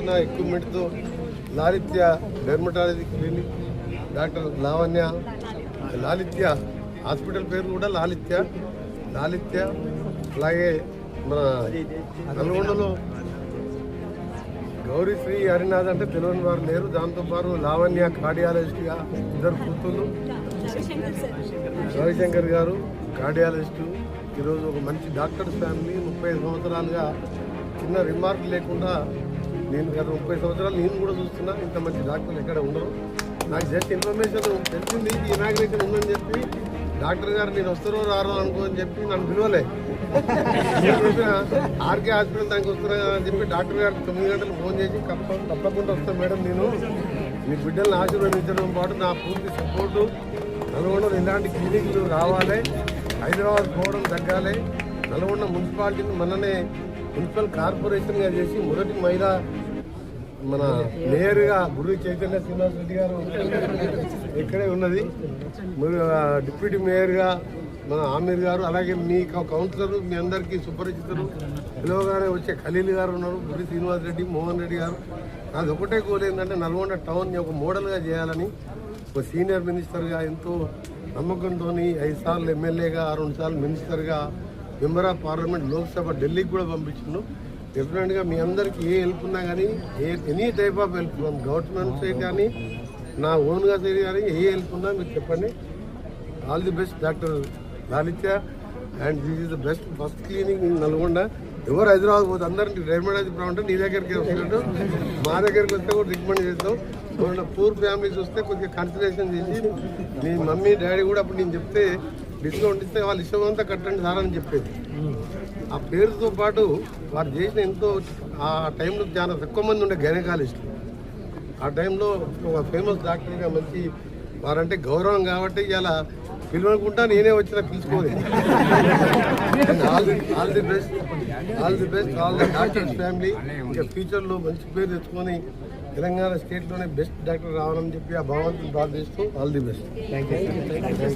ఎక్విప్మెంట్తో Lalitya dermatology clinic doctor Lavanya Lalitya hospital పేరు కూడా లాలిత్య అలాగే మన నల్గొండలో గౌరీశ్రీ హరినాథ్ అంటే తెలియని వారు లేరు. దాంతోపాటు లావణ్య కార్డియాలజిస్ట్గా ఇద్దరు కూతుళ్ళు, రవిశంకర్ గారు కార్డియాలజిస్టు. ఈరోజు ఒక మంచి డాక్టర్స్ ఫ్యామిలీ. 35 సంవత్సరాలుగా చిన్న రిమార్క్ లేకుండా నేను గత 30 సంవత్సరాలు నేను కూడా చూస్తున్నా. ఇంత మంచి డాక్టర్లు ఎక్కడ ఉండరు. నాకు జస్ట్ ఇన్ఫర్మేషన్ తెలిసింది ఇనాగ్రేషన్ ఉందని చెప్పి డాక్టర్ గారు నేను వస్తారో రారో అనుకో అని చెప్పి నన్ను పిలవలే. ఆర్కే హాస్పిటల్ దానికి వస్తున్నా అని చెప్పి డాక్టర్ గారు 9 గంటలు ఫోన్ చేసి తప్పకుండా వస్తాను మేడం, నేను మీ బిడ్డలను ఆశీర్వదించడం పాటు నా పూర్తి సపోర్టు. నల్గొండలో ఇలాంటి క్లినిక్లు రావాలి, హైదరాబాద్ పోవడం తగ్గాలి. నల్గొండ మున్సిపాలిటీని మననే మున్సిపల్ కార్పొరేషన్గా చేసి మొదటి మహిళ మన మేయర్గా గురు చైతన్య శ్రీనివాస్ రెడ్డి గారు ఇక్కడే ఉన్నది. డిప్యూటీ మేయర్గా మన ఆమీర్ గారు, అలాగే మీ కౌన్సిలర్ మీ అందరికీ సుపరిచితులు పిలవగానే వచ్చే ఖలీల్ గారు ఉన్నారు, గురి శ్రీనివాస్ రెడ్డి, మోహన్ రెడ్డి గారు. నాది ఒకటే గోల్ ఏంటంటే నల్గొండ టౌన్ని ఒక మోడల్గా చేయాలని. ఒక సీనియర్ మినిస్టర్గా ఎంతో నమ్మకంతో 5 సార్లు ఎమ్మెల్యేగా, 2 సార్లు మినిస్టర్గా, మెంబర్ ఆఫ్ పార్లమెంట్ లోక్సభ ఢిల్లీకి కూడా పంపించిండు. డెఫినెట్గా మీ అందరికీ ఏ హెల్ప్ ఉన్నా కానీ any type of help government side కానీ నా ఓన్గా సైడ్ కానీ ఏ హెల్ప్ ఉన్నా మీరు చెప్పండి. All the best doctor Lalitya. And this is the best first clinic in Nalgonda. ఎవరు హైదరాబాద్ పోతే అందరికీ డైమండ్ ఉంటే నీ దగ్గరికి వస్తున్నట్టు మా దగ్గరికి వస్తే కూడా రికమెండ్ చేస్తాం. పూర్ ఫ్యామిలీస్ వస్తే కొద్దిగా కన్సిడరేషన్ చేసి మీ మమ్మీ డాడీ కూడా అప్పుడు నేను చెప్తే డిస్కౌంట్ ఇస్తే వాళ్ళు ఇష్టమంతా కట్టండి సార్ అని చెప్పేది. ఆ పేరుతో పాటు వారు చేసిన ఎంతో ఆ టైంలో చాలా తక్కువ మంది ఉండే గైనకాలజిస్టులు. ఆ టైంలో ఒక ఫేమస్ డాక్టర్గా మంచి వారంటే గౌరవం కాబట్టి ఇలా పిలవనుకుంటా నేనే వచ్చిన పిలుచుకోలేదు. All the best all the doctors family. ఇంకా ఫ్యూచర్లో మంచి పేరు తెచ్చుకొని తెలంగాణ స్టేట్లోనే బెస్ట్ డాక్టర్ రావాలని చెప్పి ఆ భగవంతుని ప్రార్థిస్తూ all the best. Thank you.